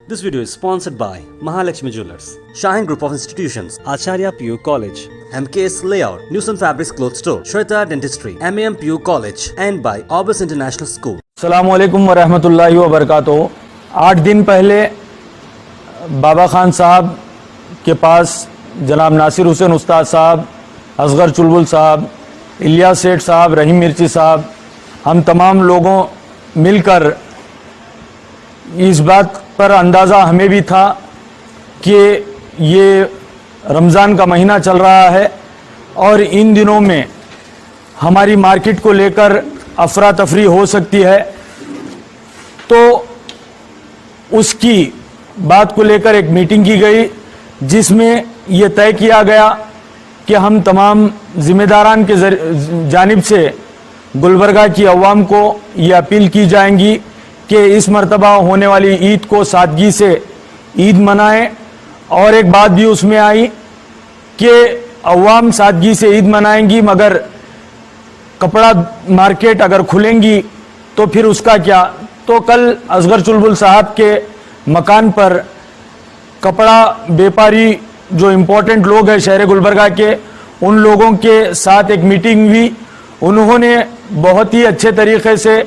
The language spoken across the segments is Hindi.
This video is sponsored by Mahalakshmi Jewelers, Shine Group of Institutions, Acharya PU College, MKS Layout, Newson Fabrics Cloth Store, Shweta Dentistry, MAM PU College, and by Orbis International School. अस्सलामुअलैकुम वरहमतुल्लाहि वबरकातुहू। 8 दिन पहले बाबा खान साहब के पास जनाब नासिर हुसैन उस्ताद साहब, असगर चुलबुल साहब, इलियास सेठ साहब, रहीम मिर्ची साहब, हम तमाम लोगों मिलकर इस बात पर अंदाज़ा हमें भी था कि ये रमज़ान का महीना चल रहा है और इन दिनों में हमारी मार्केट को लेकर अफरा तफरी हो सकती है, तो उसकी बात को लेकर एक मीटिंग की गई जिसमें ये तय किया गया कि हम तमाम ज़िम्मेदारान के जानिब से गुलबर्गा की अवाम को ये अपील की जाएंगी कि इस मरतबा होने वाली ईद को सादगी से ईद मनाएं। और एक बात भी उसमें आई कि अवाम सादगी से ईद मनाएंगी मगर कपड़ा मार्केट अगर खुलेंगी तो फिर उसका क्या। तो कल असगर चुलबुल साहब के मकान पर कपड़ा व्यापारी जो इम्पोर्टेंट लोग हैं शहर गुलबर्गा के, उन लोगों के साथ एक मीटिंग हुई। उन्होंने बहुत ही अच्छे तरीके से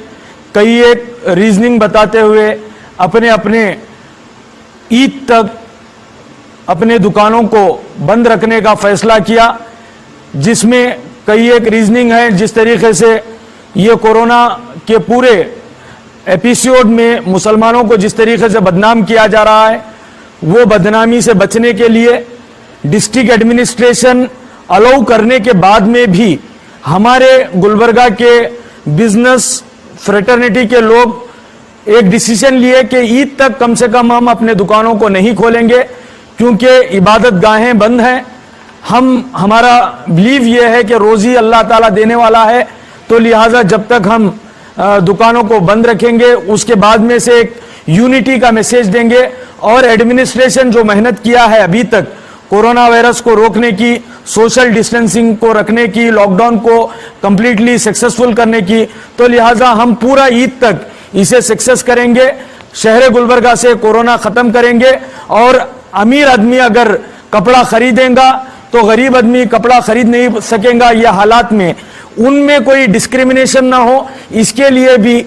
कई एक रीजनिंग बताते हुए अपने अपने ईद तक अपने दुकानों को बंद रखने का फैसला किया, जिसमें कई एक रीजनिंग है। जिस तरीके से ये कोरोना के पूरे एपिसोड में मुसलमानों को जिस तरीके से बदनाम किया जा रहा है, वो बदनामी से बचने के लिए डिस्ट्रिक्ट एडमिनिस्ट्रेशन अलाउ करने के बाद में भी हमारे गुलबर्गा के बिजनेस फ्रेटर्निटी के लोग एक डिसीजन लिए कि ईद तक कम से कम हम अपने दुकानों को नहीं खोलेंगे, क्योंकि इबादत गाहें बंद हैं। हमारा बिलीव ये है कि रोज़ी अल्लाह ताला देने वाला है, तो लिहाजा जब तक हम दुकानों को बंद रखेंगे उसके बाद में से एक यूनिटी का मैसेज देंगे। और एडमिनिस्ट्रेशन जो मेहनत किया है अभी तक कोरोना वायरस को रोकने की, सोशल डिस्टेंसिंग को रखने की, लॉकडाउन को कंप्लीटली सक्सेसफुल करने की, तो लिहाजा हम पूरा ईद तक इसे सक्सेस करेंगे, शहर गुलबर्गा से कोरोना ख़त्म करेंगे। और अमीर आदमी अगर कपड़ा खरीदेगा तो गरीब आदमी कपड़ा खरीद नहीं सकेगा। ये हालात में उनमें कोई डिस्क्रिमिनेशन ना हो, इसके लिए भी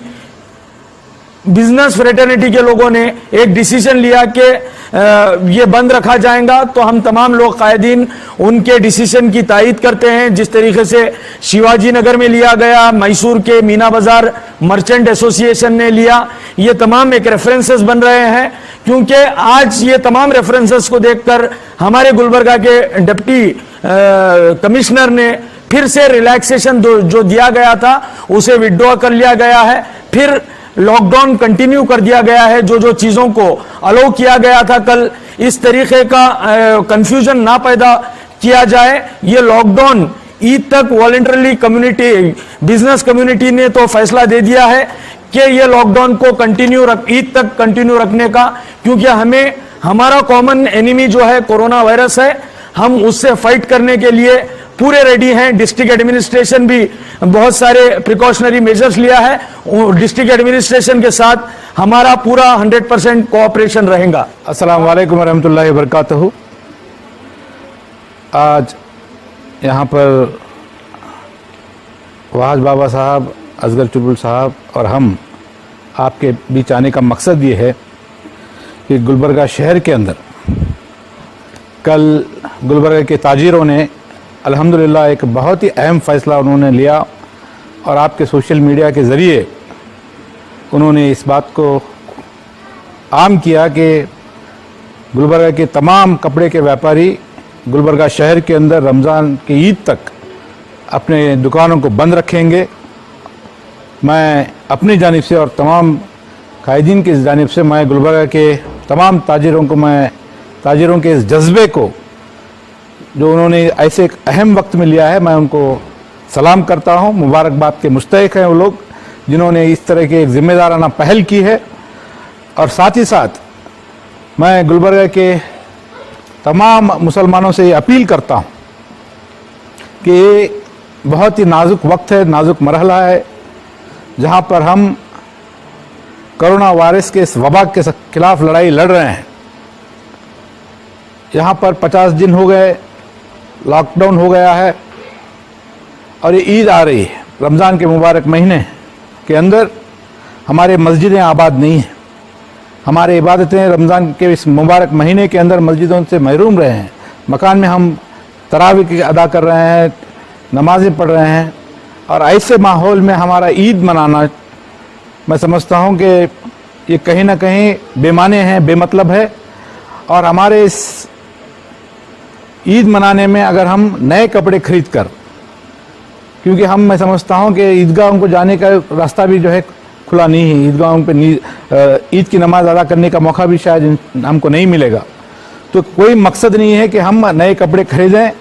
बिजनेस फ्रेटर्निटी के लोगों ने एक डिसीजन लिया कि ये बंद रखा जाएगा। तो हम तमाम लोग कायदीन उनके डिसीजन की तायीद करते हैं। जिस तरीके से शिवाजी नगर में लिया गया, मैसूर के मीना बाजार मर्चेंट एसोसिएशन ने लिया, ये तमाम एक रेफरेंसेस बन रहे हैं, क्योंकि आज ये तमाम रेफरेंसेस को देखकर हमारे गुलबर्गा के डिप्टी कमिश्नर ने फिर से रिलैक्सेशन जो दिया गया था उसे विड्रॉ कर लिया गया है। फिर लॉकडाउन कंटिन्यू कर दिया गया है। जो चीज़ों को अलाउ किया गया था कल, इस तरीके का कंफ्यूजन ना पैदा किया जाए। ये लॉकडाउन ईद तक वॉलंटरली कम्युनिटी, बिजनेस कम्युनिटी ने तो फैसला दे दिया है कि ये लॉकडाउन को ईद तक कंटिन्यू रखने का, क्योंकि हमें हमारा कॉमन एनिमी जो है कोरोना वायरस है, हम उससे फाइट करने के लिए पूरे रेडी हैं। डिस्ट्रिक्ट एडमिनिस्ट्रेशन भी बहुत सारे प्रिकॉशनरी मेजर्स लिया है। डिस्ट्रिक्ट एडमिनिस्ट्रेशन के साथ हमारा पूरा 100% कोऑपरेशन रहेगा। अस्सलाम वालेकुम रहमतुल्लाहि व बरकातहू। आज यहाँ पर वहाज बाबा साहब, असगर चुलबुल साहब और हम आपके बीच आने का मकसद ये है कि गुलबर्गा शहर के अंदर कल गुलबर्गा के ताजिरों ने अल्हम्दुलिल्लाह एक बहुत ही अहम फ़ैसला उन्होंने लिया और आपके सोशल मीडिया के ज़रिए उन्होंने इस बात को आम किया कि गुलबर्गा के तमाम कपड़े के व्यापारी गुलबर्गा शहर के अंदर रमज़ान की ईद तक अपने दुकानों को बंद रखेंगे। मैं अपनी जानिब से और तमाम कायदीन की जानिब से मैं गुलबर्गा के तमाम ताजिरों के इस जज्बे को जो उन्होंने ऐसे एक अहम वक्त में लिया है, मैं उनको सलाम करता हूं। मुबारकबाद के मुस्तहिक हैं वो लोग जिन्होंने इस तरह की एक ज़िम्मेदाराना पहल की है। और साथ ही साथ मैं गुलबर्गा के तमाम मुसलमानों से ये अपील करता हूं कि ये बहुत ही नाजुक वक्त है, नाजुक मरहला है, जहां पर हम कोरोना वायरस के इस वबा के खिलाफ लड़ाई लड़ रहे हैं। यहाँ पर 50 दिन हो गए, लॉकडाउन हो गया है और ये ईद आ रही है। रमज़ान के मुबारक महीने के अंदर हमारे मस्जिदें आबाद नहीं हैं। हमारे इबादतें रमज़ान के इस मुबारक महीने के अंदर मस्जिदों से महरूम रहे हैं। मकान में हम तरावी अदा कर रहे हैं, नमाज़ें पढ़ रहे हैं और ऐसे माहौल में हमारा ईद मनाना, मैं समझता हूँ कि ये कहीं ना कहीं बेमाने हैं, बेमतलब है। और हमारे इस ईद मनाने में अगर हम नए कपड़े खरीद कर, क्योंकि मैं समझता हूँ कि ईदगाहों को जाने का रास्ता भी जो है खुला नहीं है, ईदगाहों पे ईद की नमाज़ अदा करने का मौका भी शायद हमको नहीं मिलेगा, तो कोई मकसद नहीं है कि हम नए कपड़े खरीदें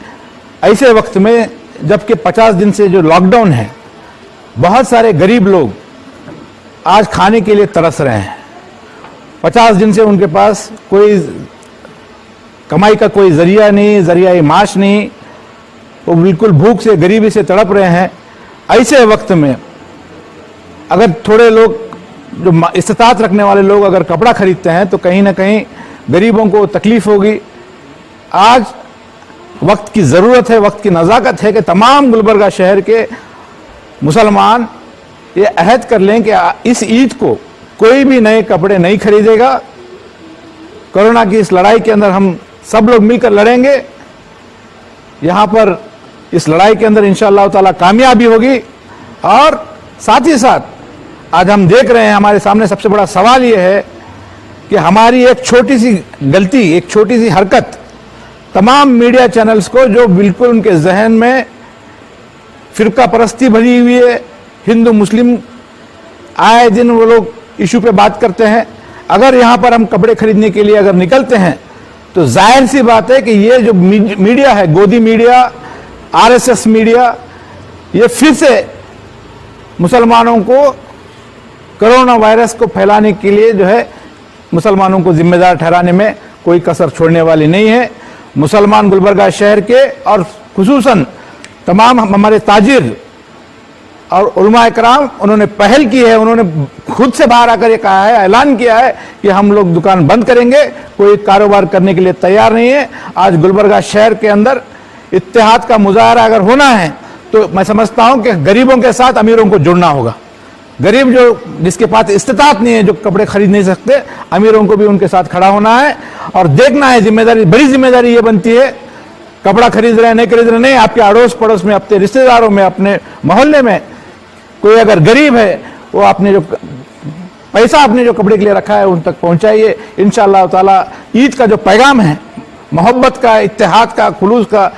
ऐसे वक्त में, जबकि 50 दिन से जो लॉकडाउन है, बहुत सारे गरीब लोग आज खाने के लिए तरस रहे हैं। 50 दिन से उनके पास कोई कमाई का कोई जरिया नहीं, जरिया माश नहीं, वो बिल्कुल भूख से, गरीबी से तड़प रहे हैं। ऐसे वक्त में अगर थोड़े लोग जो इस्तात रखने वाले लोग अगर कपड़ा खरीदते हैं तो कहीं ना कहीं गरीबों को तकलीफ होगी। आज वक्त की ज़रूरत है, वक्त की नज़ाकत है कि तमाम गुलबर्गा शहर के मुसलमान ये अहद कर लें कि इस ईद को कोई भी नए कपड़े नहीं खरीदेगा। कोरोना की इस लड़ाई के अंदर हम सब लोग मिलकर लड़ेंगे। यहाँ पर इस लड़ाई के अंदर इंशाअल्लाह ताला कामयाबी होगी। और साथ ही साथ आज हम देख रहे हैं, हमारे सामने सबसे बड़ा सवाल ये है कि हमारी एक छोटी सी गलती, एक छोटी सी हरकत तमाम मीडिया चैनल्स को, जो बिल्कुल उनके जहन में फिरका परस्ती भरी हुई है, हिंदू मुस्लिम आए दिन वो लोग इशू पे बात करते हैं। अगर यहाँ पर हम कपड़े खरीदने के लिए अगर निकलते हैं तो जाहिर सी बात है कि ये जो मीडिया है, गोदी मीडिया, आरएसएस मीडिया, ये फिर से मुसलमानों को कोरोना वायरस को फैलाने के लिए जो है मुसलमानों को जिम्मेदार ठहराने में कोई कसर छोड़ने वाली नहीं है। मुसलमान गुलबर्गा शहर के और खुसूसन तमाम हमारे ताजिर और उलमा इकराम, उन्होंने पहल की है, उन्होंने खुद से बाहर आकर ये कहा है, ऐलान किया है कि हम लोग दुकान बंद करेंगे, कोई कारोबार करने के लिए तैयार नहीं है। आज गुलबर्गा शहर के अंदर इत्तेहाद का मुजाहरा अगर होना है तो मैं समझता हूं कि गरीबों के साथ अमीरों को जुड़ना होगा। गरीब जो जिसके पास इस्तात नहीं है, जो कपड़े खरीद नहीं सकते, अमीरों को भी उनके साथ खड़ा होना है और देखना है। जिम्मेदारी, बड़ी जिम्मेदारी ये बनती है, कपड़ा खरीद रहे हैं, नहीं खरीद रहे, नहीं, आपके अड़ोस पड़ोस में, अपने रिश्तेदारों में, अपने मोहल्ले में कोई अगर गरीब है, वो आपने जो पैसा आपने जो कपड़े के लिए रखा है उन तक पहुंचाइए। इंशाअल्लाह ताला ईद का जो पैगाम है, मोहब्बत का, इत्तेहाद का, खुलूस का,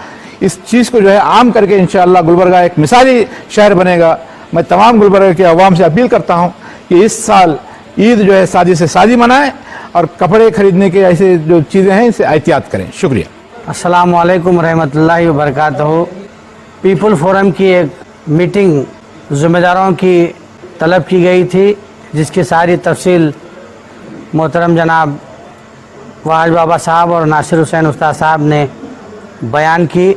इस चीज़ को जो है आम करके इंशाअल्लाह गुलबर्गा एक मिसाली शहर बनेगा। मैं तमाम गुलबर्गा के अवाम से अपील करता हूँ कि इस साल ईद जो है सादी से सादी मनाएं और कपड़े खरीदने के ऐसे जो चीज़ें हैं इसे एहतियात करें। शुक्रिया। अस्सलाम वालेकुम रहमतुल्लाहि व बरकातहू। पीपल फोरम की एक मीटिंग ज़िम्मेदारों की तलब की गई थी, जिसकी सारी तफसील मोहतरम जनाब वाज बाबा साहब और नासिर हुसैन उस्ताद साहब ने बयान की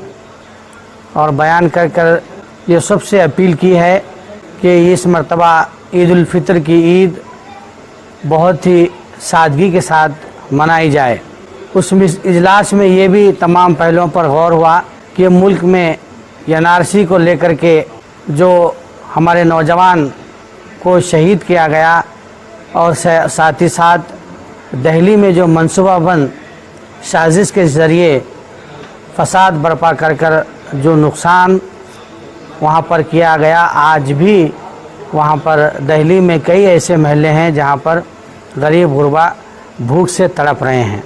और बयान कर कर ये सबसे अपील की है कि इस मरतबा ईद उल फितर की ईद बहुत ही सादगी के साथ मनाई जाए। उस इजलास में ये भी तमाम पहलुओं पर गौर हुआ कि मुल्क में एनआरसी को लेकर के जो हमारे नौजवान को शहीद किया गया और साथ ही साथ दिल्ली में जो मंसूबाबंद साजिश के ज़रिए फसाद बर्पा कर कर जो नुकसान वहाँ पर किया गया, आज भी वहाँ पर दिल्ली में कई ऐसे महल्ले हैं जहाँ पर गरीब गुरबा भूख से तड़प रहे हैं।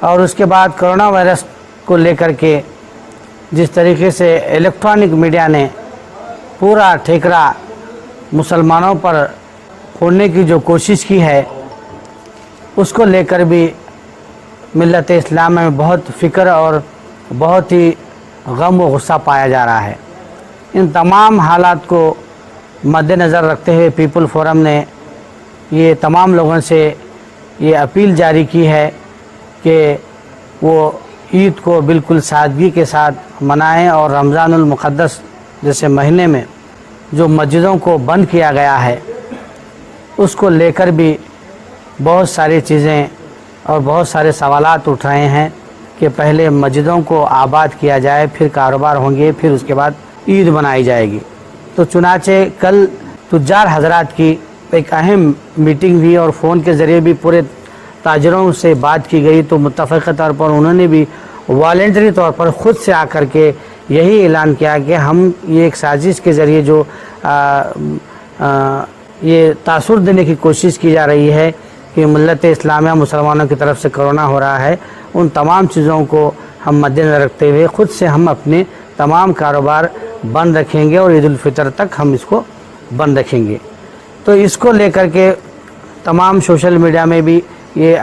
और उसके बाद कोरोना वायरस को लेकर के जिस तरीके से इलेक्ट्रॉनिक मीडिया ने पूरा ठेकरा मुसलमानों पर फोड़ने की जो कोशिश की है, उसको लेकर भी मिल्लत इस्लाम में बहुत फ़िक्र और बहुत ही गम व गुस्सा पाया जा रहा है। इन तमाम हालात को मद्देनज़र रखते हुए पीपल फोरम ने ये तमाम लोगों से ये अपील जारी की है कि वो ईद को बिल्कुल सादगी के साथ मनाएं और रमज़ानुल मुक़द्दस जैसे महीने में जो मस्जिदों को बंद किया गया है, उसको लेकर भी बहुत सारी चीज़ें और बहुत सारे सवालात उठ रहे हैं कि पहले मस्जिदों को आबाद किया जाए, फिर कारोबार होंगे, फिर उसके बाद ईद मनाई जाएगी। तो चुनाचे कल तुज्जार हजरात की एक अहम मीटिंग हुई और फ़ोन के ज़रिए भी पूरे ताजरों से बात की गई। तो मुत्तफ़क़ तौर पर उन्होंने भी वॉलंटरी तौर पर ख़ुद से आकर के यही ऐलान किया कि हम ये एक साजिश के ज़रिए जो ये तासुर देने की कोशिश की जा रही है कि मिल्लत इस्लामिया मुसलमानों की तरफ से कोरोना हो रहा है, उन तमाम चीज़ों को हम मद्देनज़र रखते हुए ख़ुद से हम अपने तमाम कारोबार बंद रखेंगे और ईद उल फितर तक हम इसको बंद रखेंगे। तो इसको लेकर के तमाम सोशल मीडिया में भी ये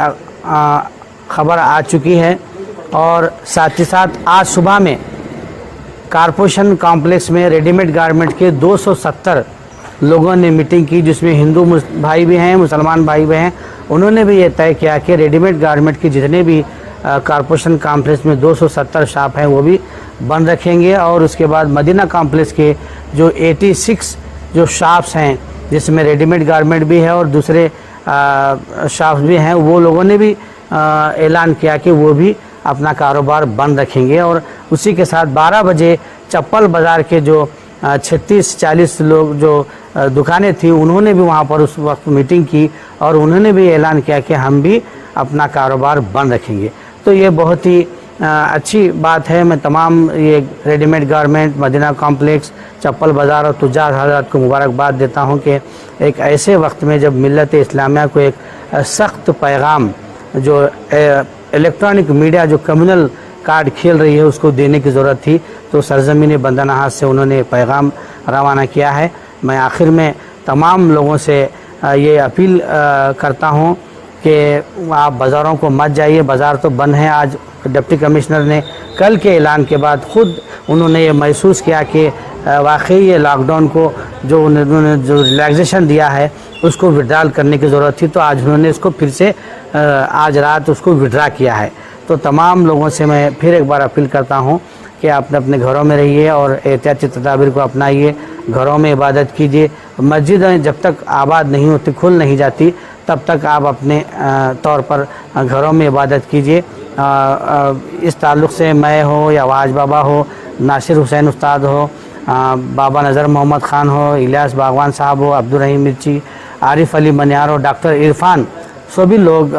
ख़बर आ चुकी है। और साथ ही साथ आज सुबह में कारपोरेशन कॉम्प्लेक्स में रेडीमेड गारमेंट के 270 लोगों ने मीटिंग की, जिसमें हिंदू भाई भी हैं, मुसलमान भाई भी हैं। उन्होंने भी ये तय किया कि रेडीमेड गारमेंट की जितने भी कारपोरेशन कॉम्प्लेक्स में 270 शॉप हैं वो भी बंद रखेंगे। और उसके बाद मदीना कॉम्प्लेक्स के जो 86 जो शॉप्स हैं जिसमें रेडीमेड गारमेंट भी है और दूसरे शॉप्स भी हैं, वो लोगों ने भी ऐलान किया कि वो भी अपना कारोबार बंद रखेंगे। और उसी के साथ 12 बजे चप्पल बाज़ार के जो 36-40 लोग जो दुकानें थी, उन्होंने भी वहाँ पर उस वक्त मीटिंग की और उन्होंने भी ऐलान किया कि हम भी अपना कारोबार बंद रखेंगे। तो ये बहुत ही अच्छी बात है। मैं तमाम ये रेडीमेड गारमेंट, मदीना कॉम्प्लेक्स, चप्पल बाज़ार और तुज्जार हज़रात को मुबारकबाद देता हूँ कि एक ऐसे वक्त में जब मिल्लत इस्लामिया को एक सख्त पैगाम जो इलेक्ट्रॉनिक मीडिया जो कम्युनल कार्ड खेल रही है उसको देने की ज़रूरत थी, तो सरज़मीन बंदरनहास से उन्होंने पैगाम रवाना किया है। मैं आखिर में तमाम लोगों से ये अपील करता हूँ कि आप बाज़ारों को मत जाइए, बाज़ार तो बंद हैं। आज डिप्टी कमिश्नर ने कल के ऐलान के बाद ख़ुद उन्होंने ये महसूस किया कि वाकई ये लॉकडाउन को जो उन्होंने जो रिलैक्सेशन दिया है उसको विड्रॉल करने की ज़रूरत थी, तो आज उन्होंने इसको फिर से आज रात उसको विड्रा किया है। तो तमाम लोगों से मैं फिर एक बार अपील करता हूँ कि आप अपने घरों में रहिए और एहतियाती तदाबीर को अपनाइए, घरों में इबादत कीजिए। मस्जिदें जब तक आबाद नहीं होती, खुल नहीं जाती, तब तक आप अपने तौर पर घरों में इबादत कीजिए। इस ताल्लुक़ से मैं हो या वाज बाबा हो, नासिर हुसैन उस्ताद हो, बाबा नज़र मोहम्मद ख़ान हो, इलियास बागवान साहब हो, अब्दुर्रहीम मिर्ची, आरिफ अली मनियार हो, डॉक्टर इरफान, सभी लोग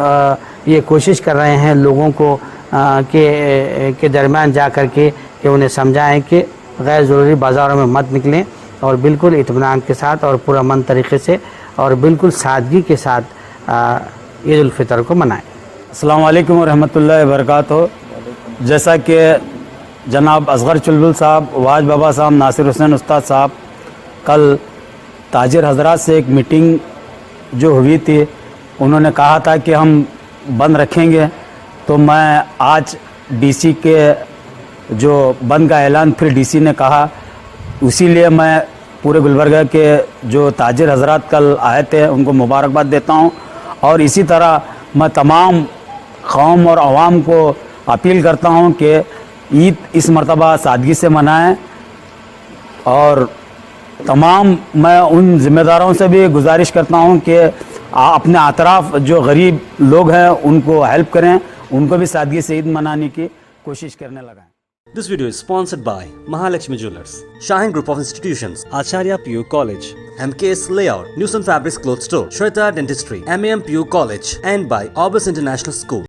ये कोशिश कर रहे हैं लोगों को के दरमियान जा कर के कि उन्हें समझाएं कि गैर ज़रूरी बाज़ारों में मत निकलें और बिल्कुल इत्मीनान के साथ और पुरअमन तरीक़े से और बिल्कुल सादगी के साथ ईद उल फितर को मनाएं। अस्सलाम वालेकुम रहमतुल्लाहि व बरकातुहू। जैसा कि जनाब असगर चुलबुल साहब, वाज बाबा साहब, नासिर हुसैन उस्ताद साहब कल ताजिर हजरात से एक मीटिंग जो हुई थी, उन्होंने कहा था कि हम बंद रखेंगे, तो मैं आज डीसी के जो बंद का ऐलान फिर डीसी ने कहा, इसीलिए मैं पूरे गुलबर्गा के जो ताजिर हजरात कल आए थे उनको मुबारकबाद देता हूं। और इसी तरह मैं तमाम कौम और अवाम को अपील करता हूं कि ईद इस मरतबा सादगी से मनाएं। और तमाम मैं उन ज़िम्मेदारों से भी गुजारिश करता हूं कि अपने अतराफ़ जो गरीब लोग हैं उनको हेल्प करें, उनको भी सादगी से ईद मनाने की कोशिश करने लगाएं। This video is sponsored by Mahalakshmi Jewelers, Shahin Group of Institutions, Acharya PU College, MKS Layout, Newson Fabrics Cloth Store, Shweta Dentistry, MAM PU College, and by Orbis International School.